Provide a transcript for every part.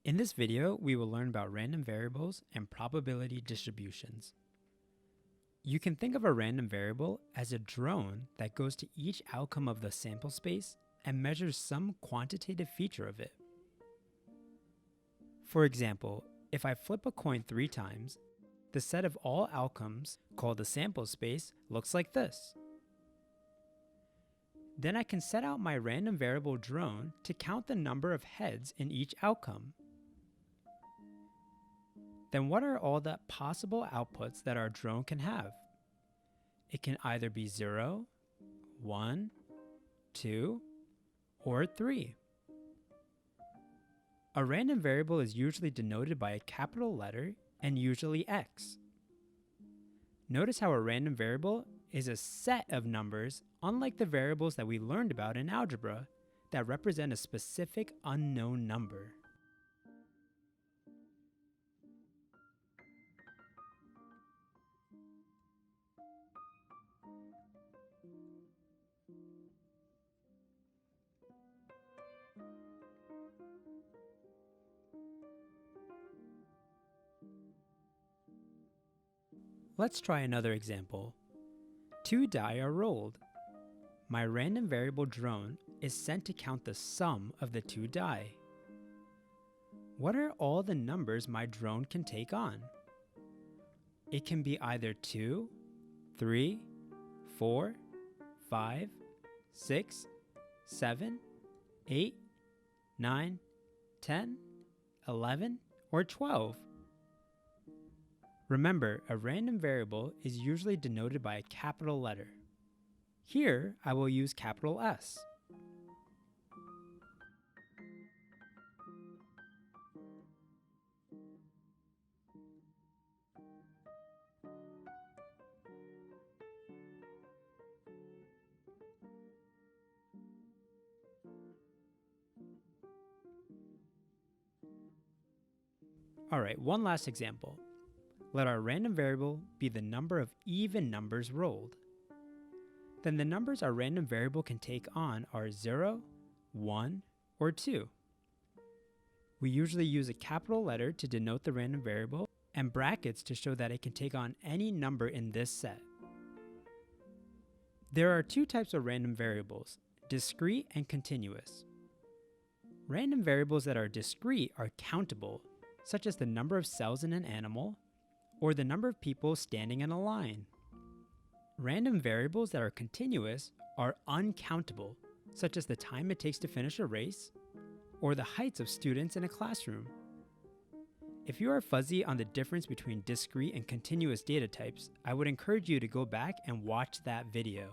In this video, we will learn about random variables and probability distributions. You can think of a random variable as a drone that goes to each outcome of the sample space and measures some quantitative feature of it. For example, if I flip a coin 3 times, the set of all outcomes, called the sample space, looks like this. Then I can set out my random variable drone to count the number of heads in each outcome. Then what are all the possible outputs that our drone can have? It can either be 0, 1, 2, or 3. A random variable is usually denoted by a capital letter and usually x. Notice how a random variable is a set of numbers, unlike the variables that we learned about in algebra that represent a specific unknown number. Let's try another example. 2 die are rolled. My random variable drone is sent to count the sum of the 2 die. What are all the numbers my drone can take on? It can be either 2, 3, 4, 5, 6, 7, 8, 9, 10, 11, or 12. Remember, a random variable is usually denoted by a capital letter. Here, I will use capital S. Alright, one last example. Let our random variable be the number of even numbers rolled. Then the numbers our random variable can take on are 0, 1, or 2. We usually use a capital letter to denote the random variable and brackets to show that it can take on any number in this set. There are 2 types of random variables, discrete and continuous. Random variables that are discrete are countable, such as the number of cells in an animal, or the number of people standing in a line. Random variables that are continuous are uncountable, such as the time it takes to finish a race, or the heights of students in a classroom. If you are fuzzy on the difference between discrete and continuous data types, I would encourage you to go back and watch that video.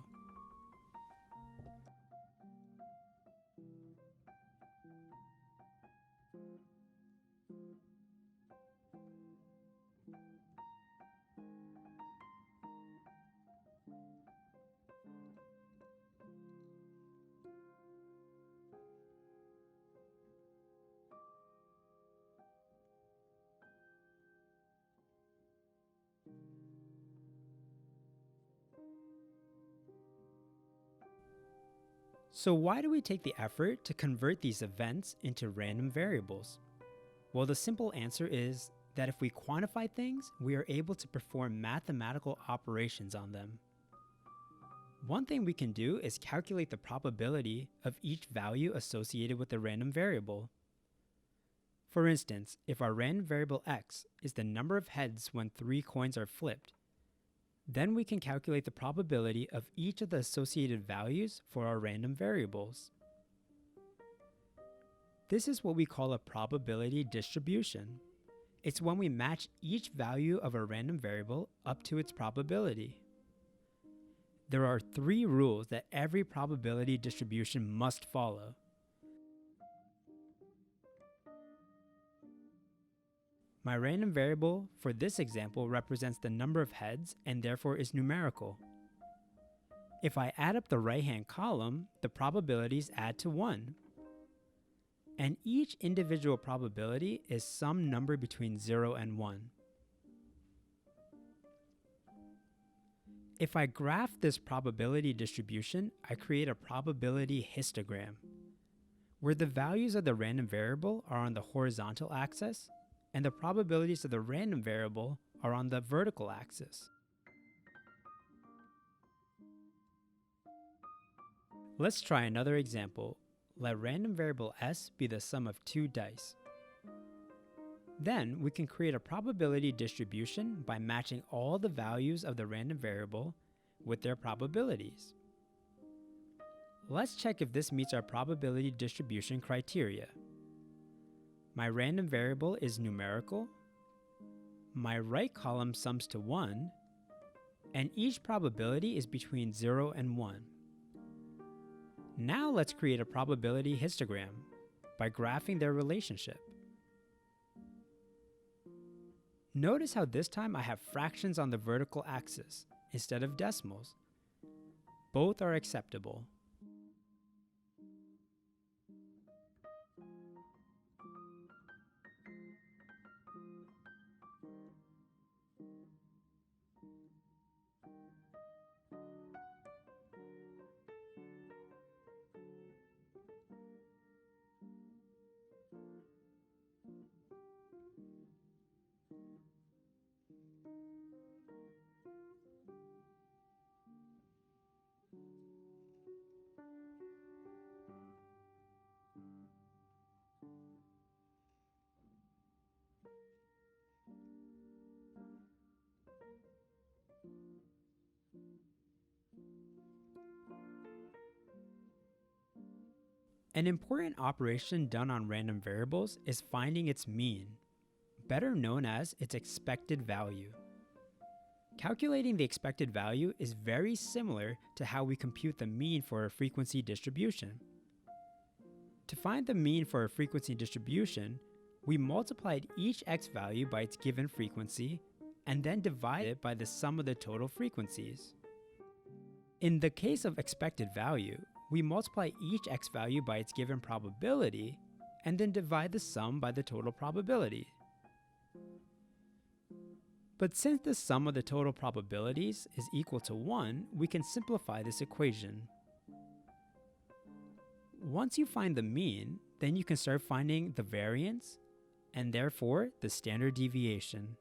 So why do we take the effort to convert these events into random variables? Well, the simple answer is that if we quantify things, we are able to perform mathematical operations on them. One thing we can do is calculate the probability of each value associated with the random variable. For instance, if our random variable x is the number of heads when 3 coins are flipped, then we can calculate the probability of each of the associated values for our random variables. This is what we call a probability distribution. It's when we match each value of a random variable up to its probability. There are 3 rules that every probability distribution must follow. My random variable for this example represents the number of heads and therefore is numerical. If I add up the right-hand column, the probabilities add to 1. And each individual probability is some number between 0 and 1. If I graph this probability distribution, I create a probability histogram. where the values of the random variable are on the horizontal axis and the probabilities of the random variable are on the vertical axis. Let's try another example. Let random variable s be the sum of 2 dice. Then we can create a probability distribution by matching all the values of the random variable with their probabilities. Let's check if this meets our probability distribution criteria. My random variable is numerical, my right column sums to 1, and each probability is between 0 and 1. Now let's create a probability histogram by graphing their relationship. Notice how this time I have fractions on the vertical axis instead of decimals. Both are acceptable. An important operation done on random variables is finding its mean, better known as its expected value. Calculating the expected value is very similar to how we compute the mean for a frequency distribution. To find the mean for a frequency distribution, we multiplied each x value by its given frequency and then divided it by the sum of the total frequencies. In the case of expected value, we multiply each x value by its given probability and then divide the sum by the total probability. But since the sum of the total probabilities is equal to 1, we can simplify this equation. Once you find the mean, then you can start finding the variance and therefore the standard deviation.